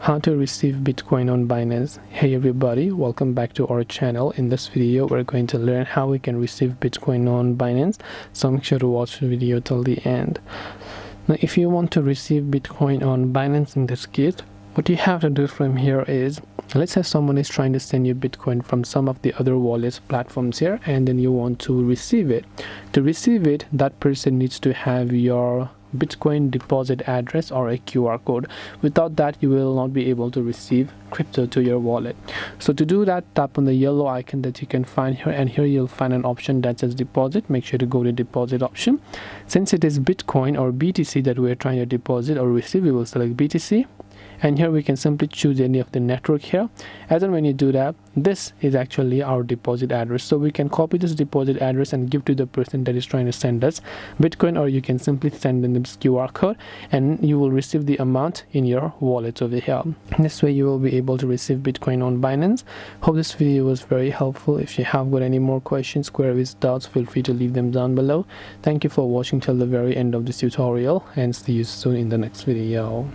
How to receive Bitcoin on Binance. Hey everybody, welcome back to our channel. In this video we're going to learn how we can receive Bitcoin on Binance, so make sure to watch the video till the end. Now if you want to receive Bitcoin on Binance, in this case what you have to do from here is, let's say someone is trying to send you Bitcoin from some of the other wallets platforms here, and then you want to receive it. To receive it, that person needs to have your Bitcoin deposit address or a QR code. Without that, you will not be able to receive crypto to your wallet. So to do that, tap on the yellow icon that you can find here, and here you'll find an option that says deposit. Make sure to go to deposit option. Since it is Bitcoin or BTC that we're trying to deposit or receive, we will select BTC. And here we can simply choose any of the network here. As and when you do that, this is actually our deposit address. So we can copy this deposit address and give to the person that is trying to send us Bitcoin, or you can simply send them this QR code and you will receive the amount in your wallet over here. This way you will be able to receive Bitcoin on Binance. Hope this video was very helpful. If you have got any more questions, queries, doubts, feel free to leave them down below. Thank you for watching till the very end of this tutorial, and see you soon in the next video.